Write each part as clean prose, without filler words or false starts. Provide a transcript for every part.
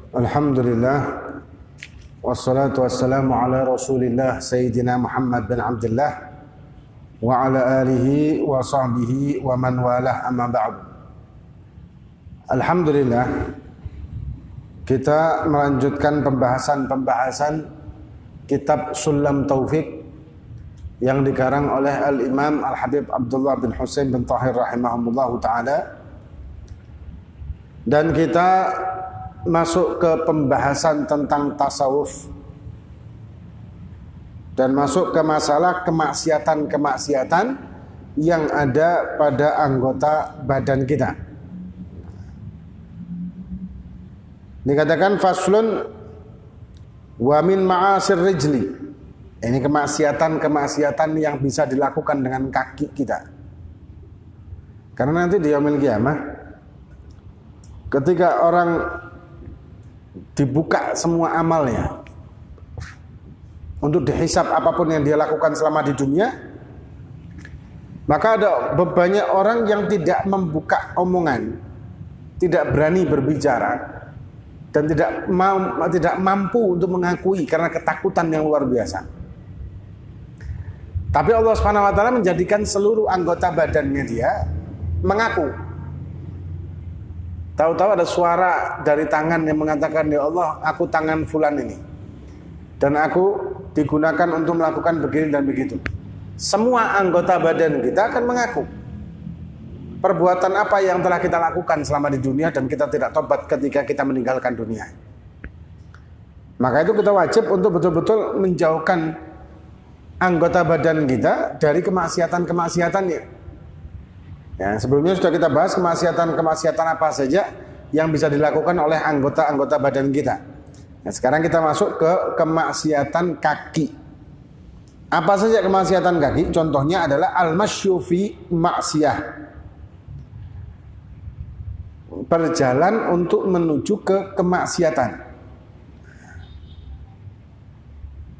Alhamdulillah, wassalatu wassalamu ala rasulillah Sayyidina Muhammad bin Abdullah wa ala alihi wa sahbihi wa man walah, amma ba'du. Alhamdulillah, kita melanjutkan pembahasan kitab Sulam Taufik yang dikarang oleh Al-Imam Al-Habib Abdullah bin Husain bin Tahir rahimahullahu ta'ala. Dan kita masuk ke pembahasan tentang tasawuf dan masuk ke masalah kemaksiatan-kemaksiatan yang ada pada anggota badan kita. Dikatakan faslun wa min ma'asir rijli. Ini kemaksiatan-kemaksiatan yang bisa dilakukan dengan kaki kita. Karena nanti di yaumil qiyamah, ketika orang dibuka semua amalnya untuk dihisab apapun yang dia lakukan selama di dunia, maka ada banyak orang yang tidak membuka omongan, tidak berani berbicara, dan tidak mampu untuk mengakui karena ketakutan yang luar biasa. Tapi Allah Subhanahu wa taala menjadikan seluruh anggota badannya dia mengaku. Tahu-tahu ada suara dari tangan yang mengatakan, ya Allah, aku tangan fulan ini, dan aku digunakan untuk melakukan begini dan begitu. Semua anggota badan kita akan mengaku perbuatan apa yang telah kita lakukan selama di dunia dan kita tidak tobat ketika kita meninggalkan dunia. Maka itu kita wajib untuk betul-betul menjauhkan anggota badan kita dari kemaksiatan-kemaksiatannya. Ya, sebelumnya sudah kita bahas kemaksiatan-kemaksiatan apa saja yang bisa dilakukan oleh anggota-anggota badan kita. Nah, sekarang kita masuk ke kemaksiatan kaki. Apa saja kemaksiatan kaki? Contohnya adalah al-masyu fi maksiyah. Berjalan untuk menuju ke kemaksiatan.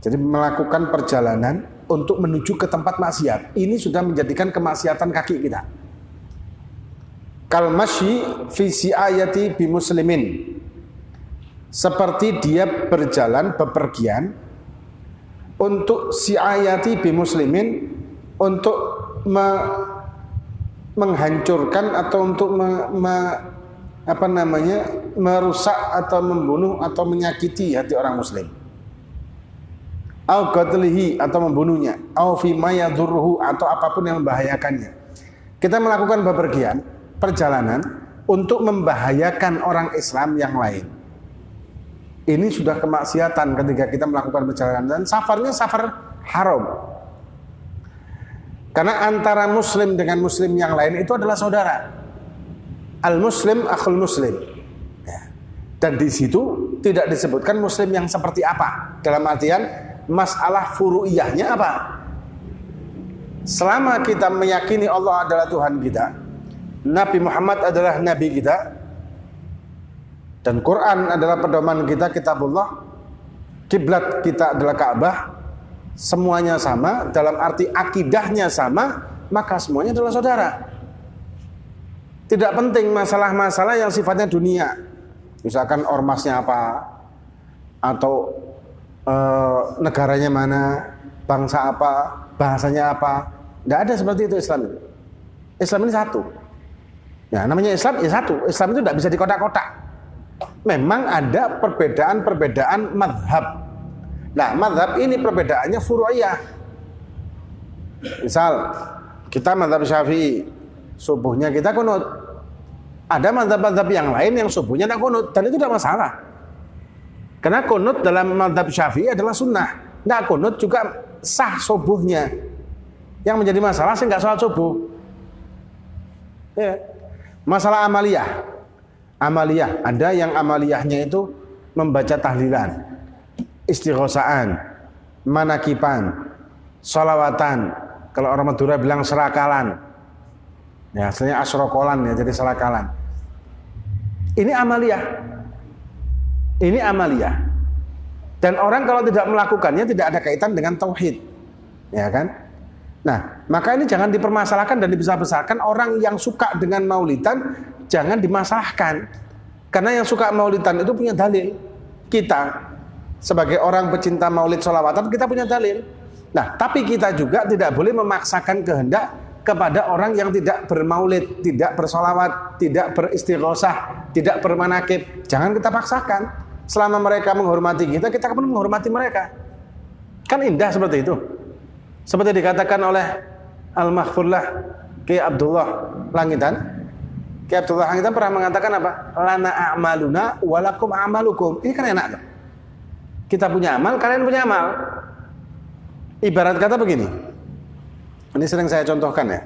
Jadi melakukan perjalanan untuk menuju ke tempat maksiat. Ini sudah menjadikan kemaksiatan kaki kita. Kal masyi fi si'ayati bi muslimin, seperti dia berjalan bepergian untuk si'ayati bi muslimin, untuk menghancurkan atau untuk merusak atau membunuh atau menyakiti hati orang muslim, au qatlihi, atau membunuhnya, au fi ma yadurruhu, atau apapun yang membahayakannya. Kita melakukan bepergian, perjalanan untuk membahayakan orang Islam yang lain. Ini sudah kemaksiatan ketika kita melakukan perjalanan, dan safarnya safar haram. Karena antara muslim dengan muslim yang lain itu adalah saudara. Al-muslim akhul muslim. Ya. Dan di situ tidak disebutkan muslim yang seperti apa. Dalam artian masalah furu'iyahnya apa? Selama kita meyakini Allah adalah Tuhan kita, Nabi Muhammad adalah Nabi kita, dan Quran adalah pedoman kita, kitabullah, kiblat kita adalah Ka'bah, semuanya sama, dalam arti akidahnya sama, maka semuanya adalah saudara. Tidak penting masalah-masalah yang sifatnya dunia, misalkan ormasnya apa, atau negaranya mana, bangsa apa, bahasanya apa. Tidak ada seperti itu Islam. Islam ini satu. Ya, namanya Islam ya satu. Islam itu tidak bisa dikotak-kotak. Memang ada perbedaan-perbedaan madhab. Nah, madhab ini perbedaannya furu'iyah. Misal, kita madhab Syafi'i, subuhnya kita kunut. Ada madhab-madhab yang lain yang subuhnya tidak kunut, dan itu tidak masalah. Karena kunut dalam madhab Syafi'i adalah sunnah. Tidak kunut juga sah subuhnya. Yang menjadi masalah sih nggak sholat subuh. Ya. Masalah amaliyah. Amaliyah, ada yang amaliyahnya itu membaca tahlilan, istighosaan, manakipan, sholawatan. Kalau orang Madura bilang serakalan. Ya, aslinya asrokolan ya, jadi serakalan. Ini amaliyah. Ini amaliyah. Dan orang kalau tidak melakukannya tidak ada kaitan dengan tauhid. Ya kan? Nah, maka ini jangan dipermasalahkan dan dibesar-besarkan. Orang yang suka dengan maulidan jangan dimasalahkan. Karena yang suka maulidan itu punya dalil. Kita sebagai orang pecinta maulid sholawatan, kita punya dalil. Nah, tapi kita juga tidak boleh memaksakan kehendak kepada orang yang tidak bermaulid, tidak bersolawat, tidak beristighosah, tidak bermanakib. Jangan kita paksakan. Selama mereka menghormati kita, kita pun menghormati mereka. Kan indah seperti itu. Seperti dikatakan oleh Al-Mahfurlah Ki Abdullah Langitan. Ki Abdullah Langitan pernah mengatakan apa? Lana a'maluna walakum a'malukum. Ini kan enak tuh. Kita punya amal, kalian punya amal. Ibarat kata begini. Ini sering saya contohkan ya.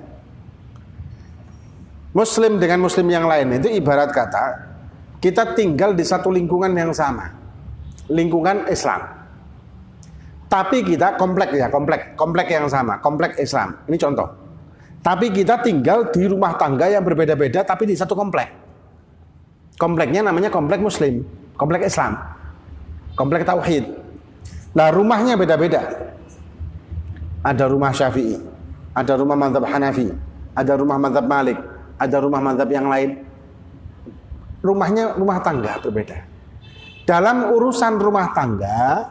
Muslim dengan muslim yang lain itu ibarat kata kita tinggal di satu lingkungan yang sama. Lingkungan Islam. Tapi kita komplek yang sama, komplek Islam. Ini contoh. Tapi kita tinggal di rumah tangga yang berbeda-beda tapi di satu komplek. Kompleknya namanya komplek Muslim, komplek Islam, komplek Tauhid. Nah, rumahnya beda-beda. Ada rumah Syafi'i, ada rumah mazhab Hanafi, ada rumah mazhab Malik, ada rumah mazhab yang lain. Rumahnya rumah tangga berbeda. Dalam urusan rumah tangga,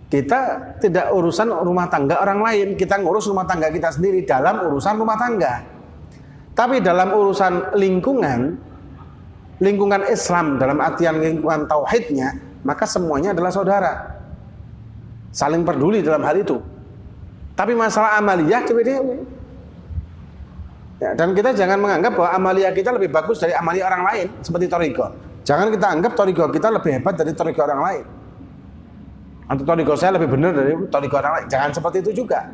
kita tidak urusan rumah tangga orang lain, kita ngurus rumah tangga kita sendiri dalam urusan rumah tangga. Tapi dalam urusan lingkungan Islam, dalam artian lingkungan tauhidnya, maka semuanya adalah saudara. Saling peduli dalam hal itu. Tapi masalah amaliyah dewe-dewe. Ya, dan kita jangan menganggap bahwa amaliyah kita lebih bagus dari amaliyah orang lain, seperti thariqah. Jangan kita anggap thariqah kita lebih hebat dari thariqah orang lain. Atau thariqah saya lebih benar dari thariqah orang lain. Jangan seperti itu juga.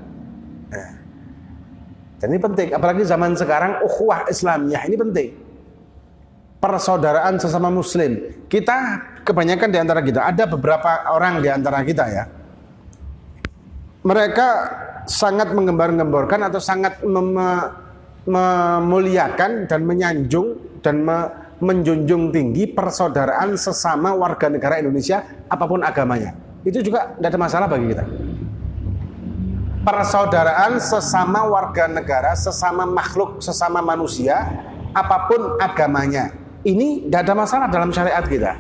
Nah. Dan ini penting, apalagi zaman sekarang ukhuwah Islamiyah ini penting. Persaudaraan sesama muslim. Kita kebanyakan di antara kita, ada beberapa orang di antara kita ya. Mereka sangat menggembar-gemborkan atau sangat memuliakan dan menyanjung dan menjunjung tinggi persaudaraan sesama warga negara Indonesia apapun agamanya. Itu juga tidak ada masalah bagi kita. Persaudaraan sesama warga negara, sesama makhluk, sesama manusia, apapun agamanya. Ini tidak ada masalah dalam syariat kita.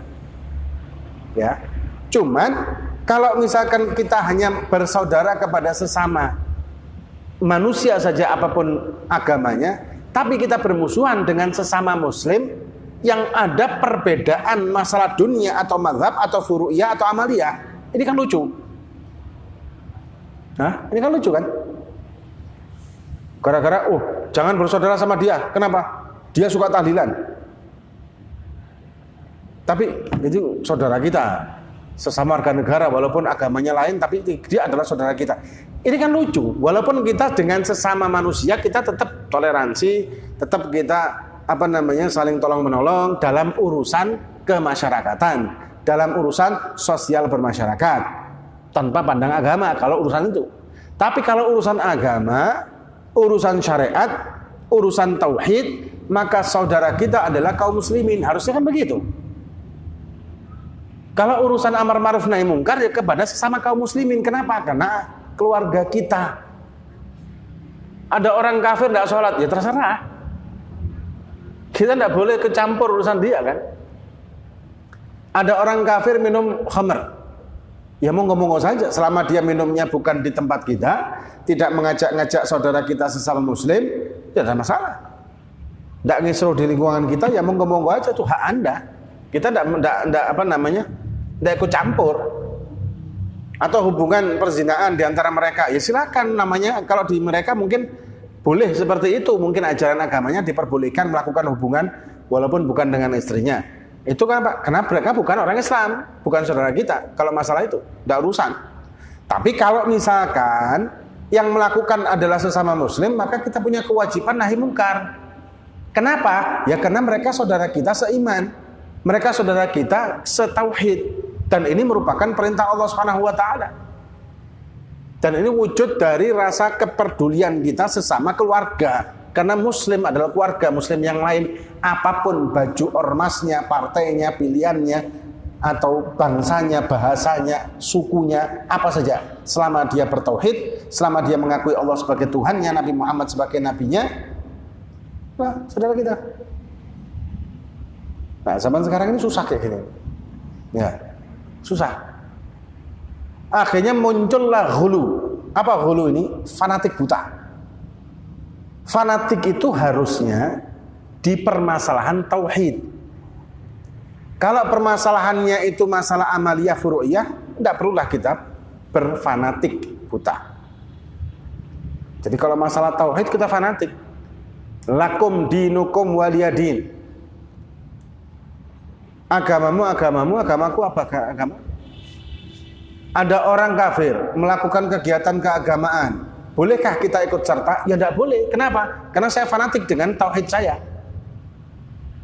Ya. Cuman kalau misalkan kita hanya bersaudara kepada sesama manusia saja apapun agamanya, tapi kita bermusuhan dengan sesama muslim yang ada perbedaan masalah dunia atau mazhab atau furu'iyah atau amaliyah. Ini kan lucu. Nah, ini kan lucu kan? Gara-gara, jangan bersaudara sama dia. Kenapa? Dia suka tahlilan. Tapi itu saudara kita, sesama warga negara, walaupun agamanya lain, tapi dia adalah saudara kita. Ini kan lucu. Walaupun kita dengan sesama manusia, kita tetap toleransi, tetap kita saling tolong menolong dalam urusan kemasyarakatan. Dalam urusan sosial bermasyarakat tanpa pandang agama kalau urusan itu. Tapi kalau urusan agama, urusan syariat, urusan tauhid, maka saudara kita adalah kaum muslimin. Harusnya kan begitu. Kalau urusan amar ma'ruf nahi mungkar ya kepada sesama kaum muslimin. Kenapa? Karena keluarga kita. Ada orang kafir tidak sholat, ya terserah. Kita tidak boleh kecampur urusan dia kan. Ada orang kafir minum khamr, ya monggo-monggo saja, selama dia minumnya bukan di tempat kita, tidak mengajak-ngajak saudara kita sesama muslim, tidak ada masalah. Tidak ngisruh di lingkungan kita, ya monggo-monggo aja, itu hak Anda. Kita tidak ikut campur. Atau hubungan perzinaan di antara mereka, ya silakan, namanya kalau di mereka mungkin boleh seperti itu, mungkin ajaran agamanya diperbolehkan melakukan hubungan walaupun bukan dengan istrinya. Itu kenapa? Karena mereka bukan orang Islam, bukan saudara kita. Kalau masalah itu, tidak urusan. Tapi kalau misalkan yang melakukan adalah sesama muslim, maka kita punya kewajiban nahi mungkar. Kenapa? Ya karena mereka saudara kita seiman. Mereka saudara kita setauhid. Dan ini merupakan perintah Allah Subhanahu wa taala. Dan ini wujud dari rasa kepedulian kita sesama keluarga. Karena muslim adalah keluarga muslim yang lain, apapun baju ormasnya, partainya, pilihannya, atau bangsanya, bahasanya, sukunya, apa saja, selama dia bertauhid, selama dia mengakui Allah sebagai Tuhannya, Nabi Muhammad sebagai nabinya, saudara kita. Nah, zaman sekarang ini susah kayak gini. Ya, susah. Akhirnya muncullah ghulu. Apa ghulu ini? Fanatik buta. Fanatik itu harusnya di permasalahan tauhid. Kalau permasalahannya itu masalah amaliyah furu'iyah, tidak perlulah kita berfanatik buta. Jadi kalau masalah tauhid kita fanatik. Lakum dinukum waliyadin. Agamamu, agamaku apa agama? Ada orang kafir melakukan kegiatan keagamaan. Bolehkah kita ikut serta? Ya tidak boleh. Kenapa? Karena saya fanatik dengan tauhid saya.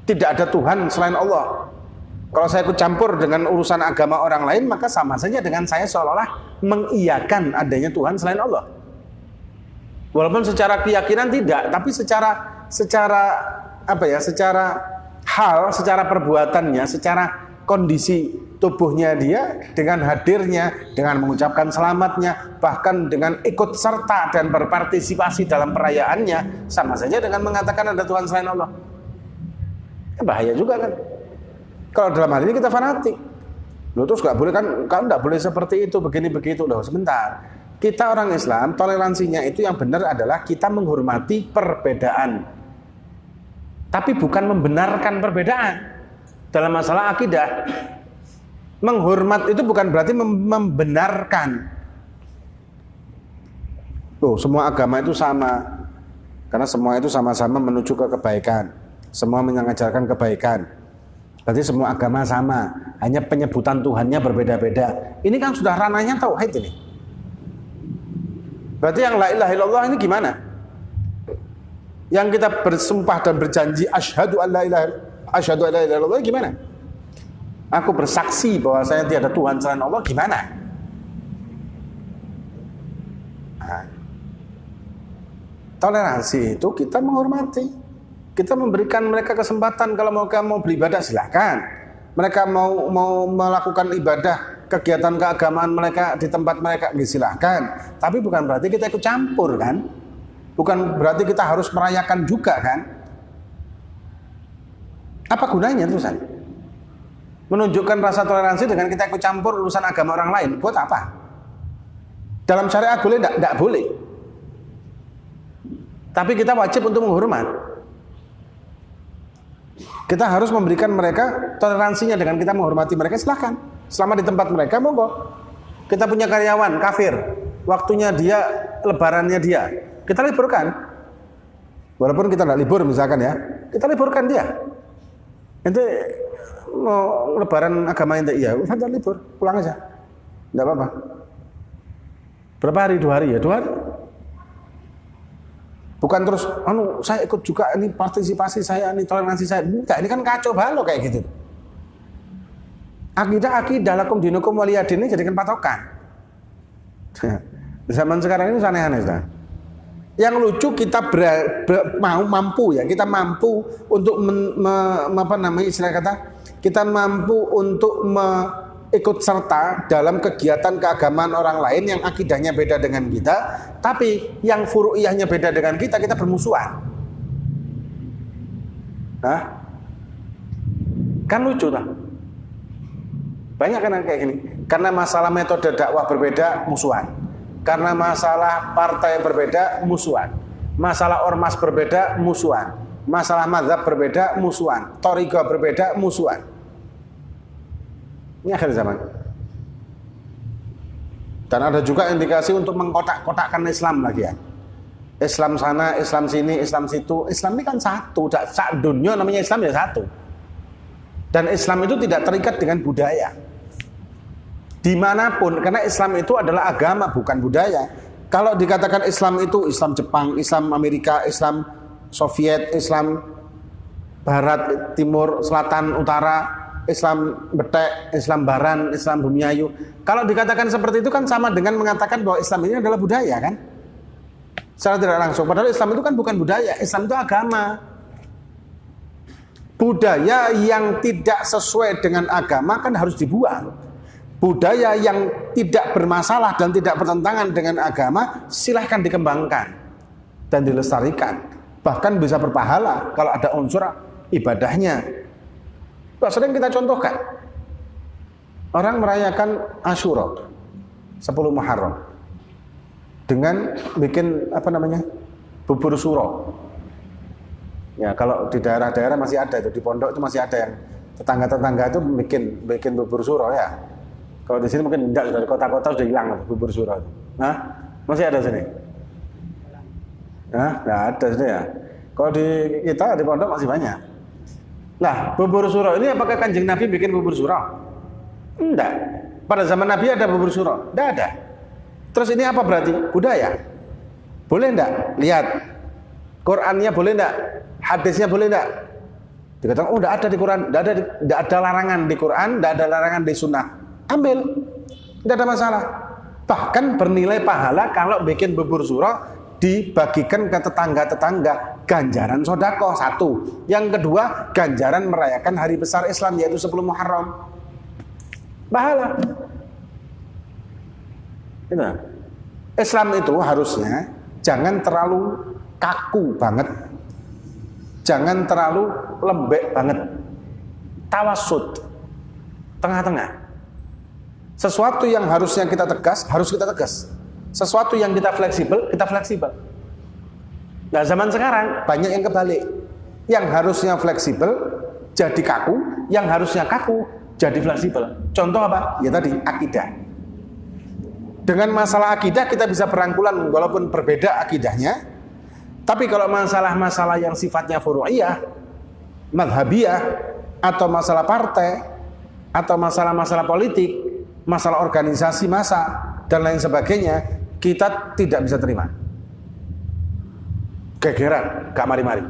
Tidak ada Tuhan selain Allah. Kalau saya ikut campur dengan urusan agama orang lain, maka sama saja dengan saya seolah-olah mengiyakan adanya Tuhan selain Allah. Walaupun secara keyakinan tidak, tapi secara hal, secara perbuatannya, secara kondisi tubuhnya dia, dengan hadirnya, dengan mengucapkan selamatnya, bahkan dengan ikut serta dan berpartisipasi dalam perayaannya, sama saja dengan mengatakan ada Tuhan selain Allah. Bahaya juga kan. Kalau dalam hal ini kita fanatik. Loh, terus nggak boleh kan? Kalau nggak boleh seperti itu, begini begitu. Loh, sebentar. Kita orang Islam, toleransinya itu yang benar adalah kita menghormati perbedaan. Tapi bukan membenarkan perbedaan. Dalam masalah akidah, menghormat itu bukan berarti membenarkan. Loh, semua agama itu sama. Karena semua itu sama-sama menuju ke kebaikan. Semua mengajarkan kebaikan. Berarti semua agama sama, hanya penyebutan Tuhannya berbeda-beda. Ini kan sudah ranahnya tauhid ini. Berarti yang la ilaha illallah ini gimana? Yang kita bersumpah dan berjanji asyhadu an la ilaha illallah gimana? Aku bersaksi bahwa saya tiada Tuhan selain Allah, gimana? Nah, toleransi itu kita menghormati. Kita memberikan mereka kesempatan, kalau mereka mau beribadah silahkan. Mereka mau melakukan ibadah, kegiatan keagamaan mereka di tempat mereka silahkan. Tapi bukan berarti kita ikut campur kan? Bukan berarti kita harus merayakan juga kan? Apa gunanya terusan? Menunjukkan rasa toleransi dengan kita ikut campur urusan agama orang lain, buat apa? Dalam syariat boleh? Tidak boleh. Tapi kita wajib untuk menghormat. Kita harus memberikan mereka toleransinya dengan kita menghormati mereka, silahkan. Selama di tempat mereka, monggo. Kita punya karyawan kafir, waktunya dia, lebarannya dia, kita liburkan. Walaupun kita tidak libur misalkan ya, kita liburkan dia. Nanti mau lebaran agama ente, iya, udah libur, pulang aja, tidak apa-apa. Berapa hari? 2 hari ya, 2 hari. Bukan terus, saya ikut juga, ini partisipasi saya, ini toleransi saya. Enggak, ini kan kacau balau kayak gitu. Akidah lakum dinukum waliyadin ini jadikan patokan. Zaman sekarang ini aneh-aneh. Yang lucu kita mampu untuk istilah kata, kita mampu untuk ikut serta dalam kegiatan keagamaan orang lain yang akidahnya beda dengan kita, tapi yang furu'iyahnya beda dengan kita bermusuhan. Nah, kan lucu lah. Banyak kan kayak gini. Karena masalah metode dakwah berbeda, musuhan. Karena masalah partai berbeda, musuhan. Masalah ormas berbeda, musuhan. Masalah mazhab berbeda, musuhan. Thariqah berbeda, musuhan. Ini akhir zaman. Dan ada juga indikasi untuk mengkotak-kotakkan Islam lagi ya. Islam sana, Islam sini, Islam situ. Islam ini kan satu. Sak dunia namanya Islam ya satu. Dan Islam itu tidak terikat dengan budaya. Dimanapun, karena Islam itu adalah agama bukan budaya. Kalau dikatakan Islam itu Islam Jepang, Islam Amerika, Islam Soviet, Islam Barat, Timur, Selatan, Utara, Islam Betek, Islam Baran, Islam Bumiayu. Kalau dikatakan seperti itu kan sama dengan mengatakan bahwa Islam ini adalah budaya kan? Secara tidak langsung. Padahal Islam itu kan bukan budaya, Islam itu agama. Budaya yang tidak sesuai dengan agama kan harus dibuang. Budaya yang tidak bermasalah dan tidak bertentangan dengan agama silahkan dikembangkan dan dilestarikan. Bahkan bisa berpahala kalau ada unsur ibadahnya. Sering kita contohkan. Orang merayakan Asyura 10 Muharram dengan bikin bubur suro. Ya, kalau di daerah-daerah masih ada itu, di pondok itu masih ada yang tetangga-tetangga itu bikin bubur suro ya. Kalau di sini mungkin enggak, dari kota-kota sudah hilang bubur suro itu. Nah, masih ada sini. Nah, enggak ada sini ya. Kalau di kita di pondok masih banyak. Nah, bubur suro ini apakah Kanjeng Nabi bikin bubur suro? Enggak. Pada zaman Nabi ada bubur suro? Enggak ada. Terus ini apa berarti? Budaya. Boleh enggak? Lihat. Qurannya boleh enggak? Hadisnya boleh enggak? Dikatakan, oh enggak ada di Quran, enggak ada larangan di Quran, enggak ada larangan di sunnah. Ambil. Enggak ada masalah. Bahkan bernilai pahala kalau bikin bubur suro dibagikan ke tetangga-tetangga, ganjaran sedekah 1. Yang kedua, ganjaran merayakan hari besar Islam yaitu 10 Muharram. Pahala. Islam itu harusnya jangan terlalu kaku banget, jangan terlalu lembek banget, tawasud, tengah-tengah. Sesuatu yang harusnya kita tegas, harus kita tegas. Sesuatu yang kita fleksibel, kita fleksibel. Nah, zaman sekarang banyak yang kebalik. Yang harusnya fleksibel jadi kaku, yang harusnya kaku jadi fleksibel. Contoh apa? Ya tadi, akidah. Dengan masalah akidah kita bisa berangkulan walaupun berbeda akidahnya. Tapi kalau masalah-masalah yang sifatnya furu'iyah, madhabiyah, atau masalah partai, atau masalah-masalah politik, masalah organisasi massa, dan lain sebagainya, kita tidak bisa terima. Gegeran, gak mari-mari.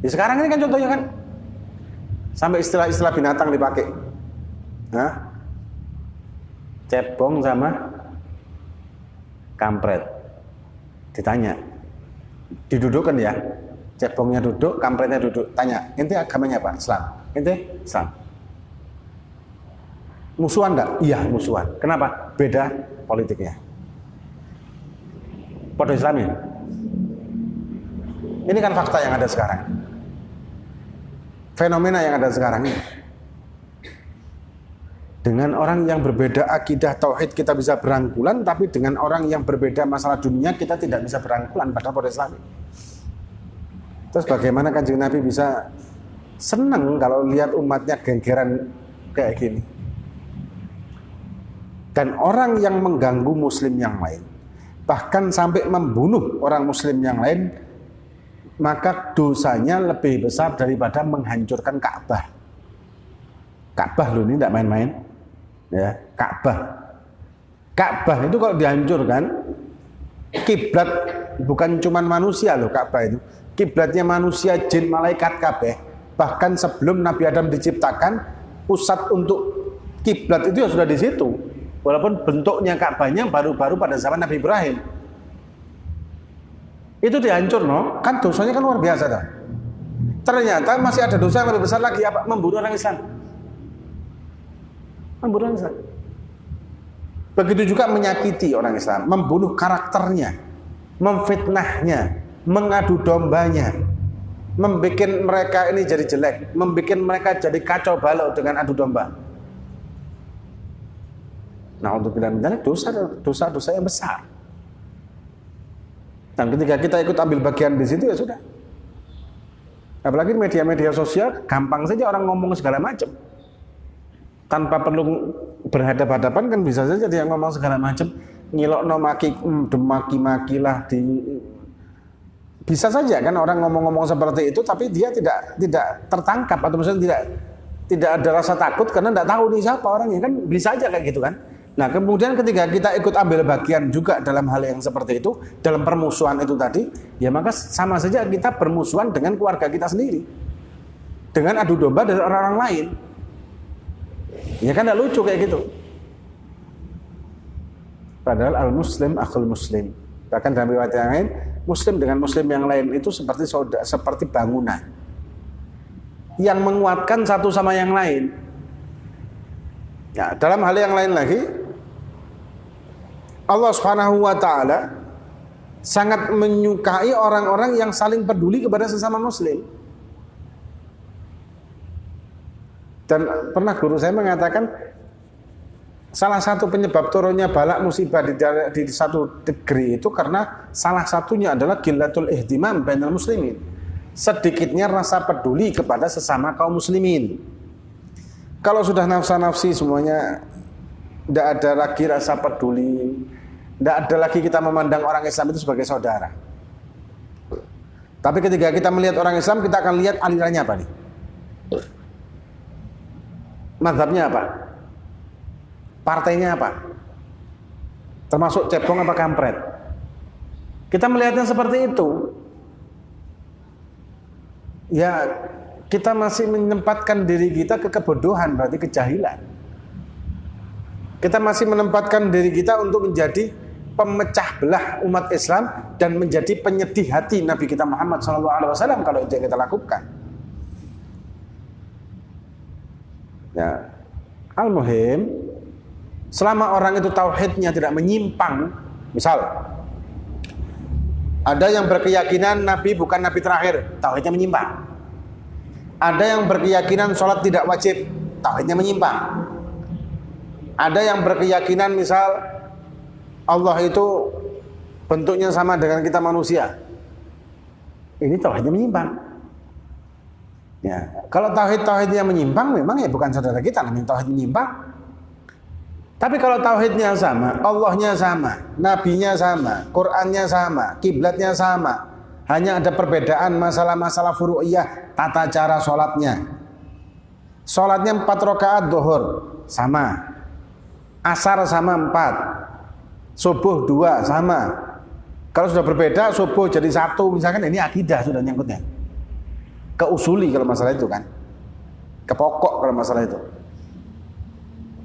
Ya, sekarang ini kan contohnya kan, sampai istilah-istilah binatang dipakai. Nah, cebong sama kampret. Ditanya, didudukkan ya, cebongnya duduk, kampretnya duduk. Tanya, ente agamanya apa? Islam. Ente Islam. Musuhan enggak? Iya, musuhan. Kenapa? Beda politiknya. Podo Islami. Ini kan fakta yang ada sekarang. Fenomena yang ada sekarang ini. Dengan orang yang berbeda akidah tauhid kita bisa berangkulan, tapi dengan orang yang berbeda masalah dunia kita tidak bisa berangkulan pada podo Islami. Terus bagaimana Kanjeng Nabi bisa senang kalau lihat umatnya genggeran kayak gini? Dan orang yang mengganggu muslim yang lain, bahkan sampai membunuh orang muslim yang lain, maka dosanya lebih besar daripada menghancurkan Ka'bah. Ka'bah loh, ini tidak main-main. Ya, Ka'bah itu kalau dihancurkan, kiblat bukan cuman manusia loh Ka'bah itu. Kiblatnya manusia, jin, malaikat kabeh. Bahkan sebelum Nabi Adam diciptakan, pusat untuk kiblat itu ya sudah di situ. Walaupun bentuknya Ka'bahnya baru-baru pada zaman Nabi Ibrahim. Itu dihancur, no? Kan dosanya kan luar biasa dah. Ternyata masih ada dosa yang lebih besar lagi, apa? Membunuh orang Islam. Membunuh orang Islam. Begitu juga menyakiti orang Islam, membunuh karakternya, memfitnahnya, mengadu dombanya, membuat mereka ini jadi jelek, membuat mereka jadi kacau balau dengan adu domba. Nah, untuk bilang dosa-dosa yang besar. Dan ketika kita ikut ambil bagian di situ ya sudah. Apalagi media-media sosial, gampang saja orang ngomong segala macam. Tanpa perlu berhadapan-hadapan kan bisa saja dia ngomong segala macam, ngilokno maki-maki lah bisa saja kan orang ngomong-ngomong seperti itu, tapi dia tidak tertangkap atau misalnya tidak ada rasa takut karena tidak tahu nih siapa orangnya, kan bisa aja kayak gitu kan. Nah, kemudian ketika kita ikut ambil bagian juga dalam hal yang seperti itu, dalam permusuhan itu tadi, ya maka sama saja kita bermusuhan dengan keluarga kita sendiri, dengan adu domba dari orang-orang lain. Ya kan tidak lucu kayak gitu. Padahal al-muslim akhul muslim. Bahkan dalam riwayat yang lain, muslim dengan muslim yang lain itu seperti bangunan yang menguatkan satu sama yang lain. Ya, dalam hal yang lain lagi, Allah Subhanahu wa taala sangat menyukai orang-orang yang saling peduli kepada sesama muslim. Dan pernah guru saya mengatakan salah satu penyebab turunnya balak musibah di satu negeri itu karena salah satunya adalah gilatul ihtimam bainal muslimin. Sedikitnya rasa peduli kepada sesama kaum muslimin. Kalau sudah nafsa-nafsi semuanya, tidak ada lagi rasa peduli, tidak ada lagi kita memandang orang Islam itu sebagai saudara. Tapi ketika kita melihat orang Islam, kita akan lihat alirannya apa nih? Mazhabnya apa? Partainya apa? Termasuk cebong apa kampret? Kita melihatnya seperti itu. Ya, kita masih menempatkan diri kita ke kebodohan, berarti kejahilan. Kita masih menempatkan diri kita untuk menjadi pemecah belah umat Islam dan menjadi penyedih hati Nabi kita Muhammad SAW kalau itu yang kita lakukan. Ya, al-muhim, selama orang itu tauhidnya tidak menyimpang, misal ada yang berkeyakinan Nabi bukan Nabi terakhir, tauhidnya menyimpang. Ada yang berkeyakinan sholat tidak wajib, tauhidnya menyimpang. Ada yang berkeyakinan misal Allah itu bentuknya sama dengan kita manusia, ini tauhidnya menyimpang. Ya, kalau tauhidnya menyimpang, memang ya bukan saudara kita, namanya tauhid menyimpang. Tapi kalau tauhidnya sama, Allahnya sama, nabinya sama, Qur'annya sama, kiblatnya sama, hanya ada perbedaan masalah-masalah furu'iyah, tata cara sholatnya. Sholatnya 4 rakaat zuhur sama, asar sama 4, subuh 2 sama. Kalau sudah berbeda, subuh jadi 1 misalkan, ini akidah sudah nyangkutnya. Ke usuli kalau masalah itu kan, ke pokok kalau masalah itu.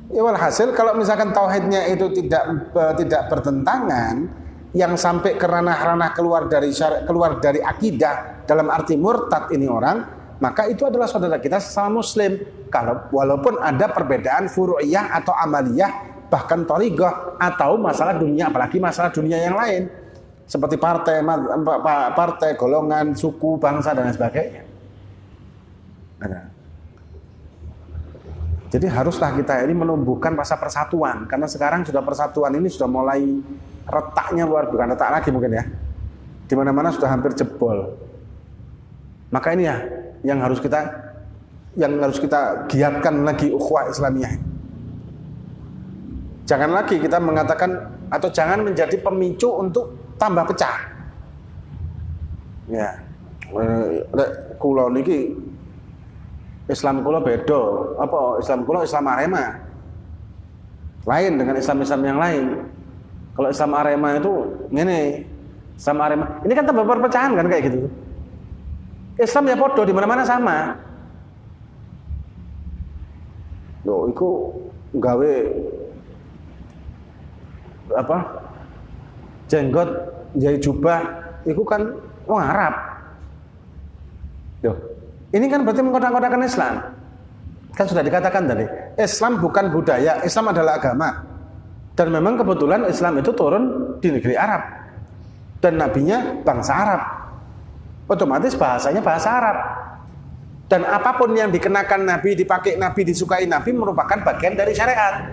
Ya walhasil kalau misalkan tauhidnya itu tidak bertentangan, yang sampai ke ranah-ranah keluar dari akidah dalam arti murtad ini orang, maka itu adalah saudara kita sesama muslim. Kalau walaupun ada perbedaan furu'iyah atau amaliyah, bahkan thariqah atau masalah dunia, apalagi masalah dunia yang lain seperti partai, golongan, suku, bangsa dan sebagainya. Jadi haruslah kita ini menumbuhkan rasa persatuan, karena sekarang sudah persatuan ini sudah mulai retaknya bukan retak lagi mungkin ya, di mana-mana sudah hampir jebol. Maka ini ya yang harus kita giatkan lagi ukhuwah Islamiyah. Jangan lagi kita mengatakan atau jangan menjadi pemicu untuk tambah pecah. Ya, kula niki Islam kula beda, apa Islam kula Islam Arema. Lain dengan Islam yang lain. Kalau Islam Arema itu ngene, Islam Arema. Ini kan tambah perpecahan kan kayak gitu. Islam ya podo di mana-mana sama. Loh, iku gawe apa? Jenggot, jahit jubah, iku kan wong Arab. Loh, ini kan berarti mengkotak-kotakan Islam. Kan sudah dikatakan tadi, Islam bukan budaya, Islam adalah agama. Dan memang kebetulan Islam itu turun di negeri Arab. Dan nabinya bangsa Arab. Otomatis bahasanya bahasa Arab. Dan apapun yang dikenakan Nabi, dipakai Nabi, disukai Nabi merupakan bagian dari syariat.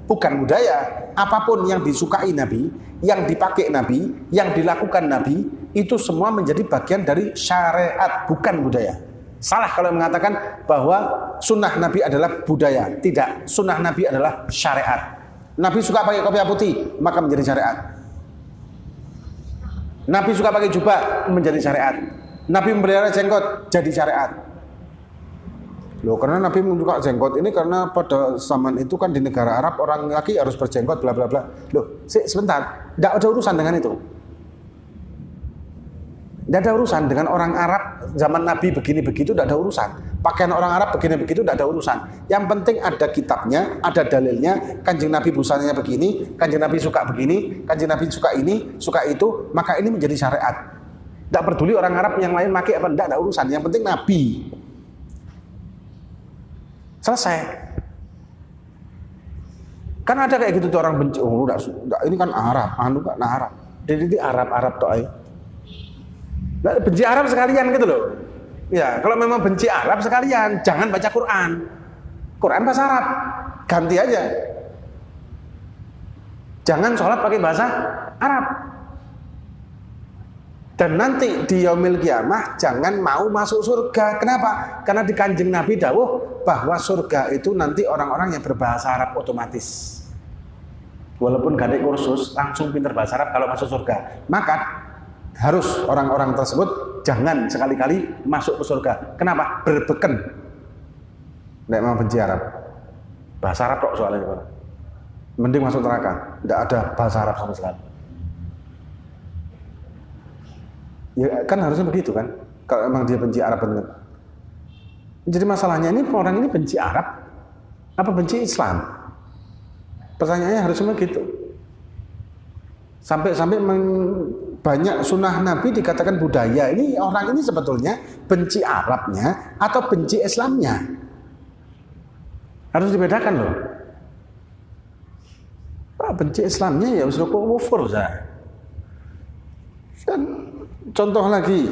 Bukan budaya. Apapun yang disukai Nabi, yang dipakai Nabi, yang dilakukan Nabi, itu semua menjadi bagian dari syariat, bukan budaya. Salah kalau mengatakan bahwa sunnah Nabi adalah budaya. Tidak, sunnah Nabi adalah syariat. Nabi suka pakai kopiah putih, maka menjadi syariat. Nabi suka pakai jubah, menjadi syariat. Nabi memelihara jenggot, jadi syariat. Loh, karena Nabi suka jenggot ini karena pada zaman itu kan di negara Arab orang laki harus berjenggot bla bla bla. Loh, sebentar, tidak ada urusan dengan itu. Tidak ada urusan dengan orang Arab zaman Nabi begini begitu, tidak ada urusan. Pakaian orang Arab begini begitu, tidak ada urusan. Yang penting ada kitabnya, ada dalilnya. Kanjeng Nabi busanya begini, kanjeng Nabi suka begini, kanjeng Nabi suka ini, suka itu, maka ini menjadi syariat. Tidak peduli orang Arab yang lain pakai apa, tidak ada urusan. Yang penting Nabi. Selesai. Kan ada kayak gitu tuh orang benci. Oh, ini kan Arab, kan Arab. Jadi Arab toh. Benci Arab sekalian gitu loh. Ya, kalau memang benci Arab sekalian, jangan baca Quran. Quran bahasa Arab, ganti aja. Jangan sholat pakai bahasa Arab. Dan nanti di yaumil kiamah jangan mau masuk surga. Kenapa? Karena di Kanjeng Nabi dawuh bahwa surga itu nanti orang-orang yang berbahasa Arab otomatis. Walaupun gak ada kursus, langsung pintar bahasa Arab kalau masuk surga. Maka harus orang-orang tersebut jangan sekali-kali masuk ke surga. Kenapa? Berbeken. Tidak mau benci Arab. Bahasa Arab kok soalnya. Mending masuk neraka. Tidak ada bahasa Arab sama sekali. Ya kan harusnya begitu kan. Kalau emang dia benci Arab benar. Jadi masalahnya ini orang ini benci Arab apa benci Islam? Pertanyaannya harusnya begitu. Sampai banyak sunnah Nabi dikatakan budaya. Ini orang ini sebetulnya benci Arabnya atau benci Islamnya. Harus dibedakan loh. Pak benci Islamnya ya usul kufur saya. Dan contoh lagi,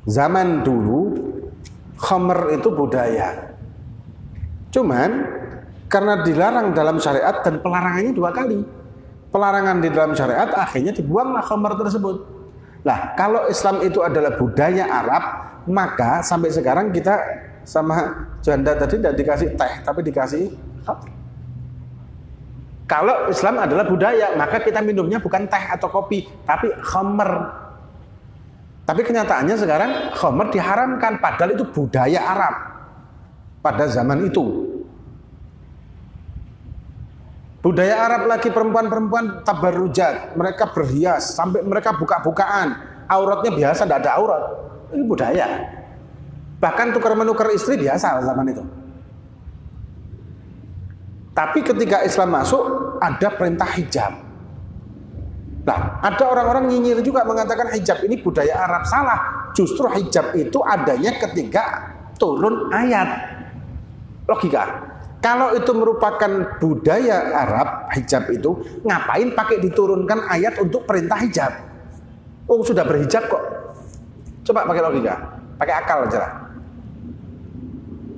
zaman dulu khamr itu budaya. Cuman karena dilarang dalam syariat dan pelarangannya 2 kali. Pelarangan di dalam syariat akhirnya dibuanglah khamr tersebut. Nah, kalau Islam itu adalah budaya Arab, maka sampai sekarang kita sama janda tadi tidak dikasih teh, tapi dikasih khamr. Kalau Islam adalah budaya, maka kita minumnya bukan teh atau kopi, tapi khamr. Tapi kenyataannya sekarang khamr diharamkan, padahal itu budaya Arab pada zaman itu. Budaya Arab lagi perempuan-perempuan tabarrujat, mereka berhias sampai mereka buka-bukaan, auratnya biasa, tidak ada aurat. Ini budaya. Bahkan tukar-menukar istri biasa zaman itu. Tapi ketika Islam masuk, ada perintah hijab. Nah, ada orang-orang nyinyir juga mengatakan hijab ini budaya Arab. Salah. Justru hijab itu adanya ketika turun ayat. Logika. Kalau itu merupakan budaya Arab, hijab itu, ngapain pakai diturunkan ayat untuk perintah hijab? Oh, sudah berhijab kok. Coba pakai logika. Pakai akal aja lah.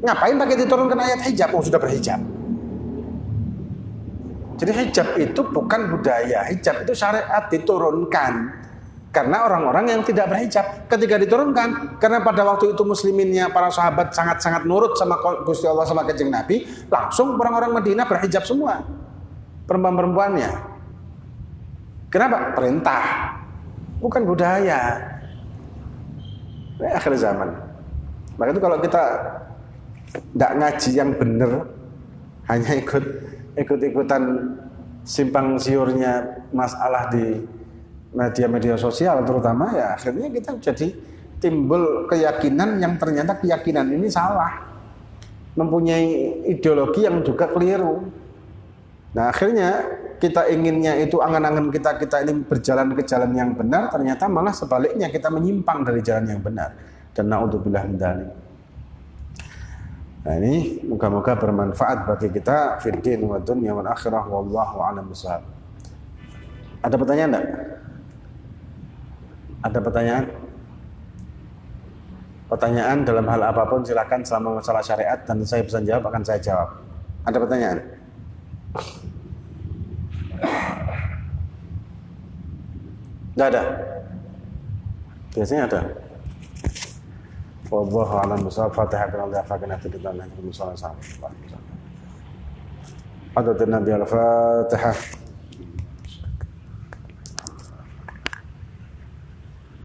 Ngapain pakai diturunkan ayat hijab? Oh, sudah berhijab. Jadi hijab itu bukan budaya, hijab itu syariat diturunkan karena orang-orang yang tidak berhijab ketika diturunkan, karena pada waktu itu musliminnya para sahabat sangat-sangat nurut sama Gusti Allah sama Kanjeng Nabi, langsung orang-orang Madinah berhijab semua perempuan-perempuannya. Kenapa? Perintah, bukan budaya. Ini akhir zaman. Maka itu kalau kita tidak ngaji yang benar, hanya ikut-ikutan simpang siurnya masalah di media-media sosial terutama, ya akhirnya kita jadi timbul keyakinan yang ternyata keyakinan ini salah, mempunyai ideologi yang juga keliru. Nah akhirnya kita inginnya itu angan-angan kita ini berjalan ke jalan yang benar, ternyata malah sebaliknya kita menyimpang dari jalan yang benar. Dan naudzubillah min dzalik. Nah ini moga-moga bermanfaat bagi kita fid din wa dunya wal akhirah wallahu a'lam bishawab. Ada pertanyaan enggak? Ada pertanyaan? Pertanyaan dalam hal apapun silakan, selama masalah syariat dan saya bisa jawab akan saya jawab. Ada pertanyaan? Enggak ada. Biasanya ada. Wallahu a'lam bishawab. Fatihah kana la faqana fi dunya wa sallallahu alaihi wasallam. Nabi al-Fatihah.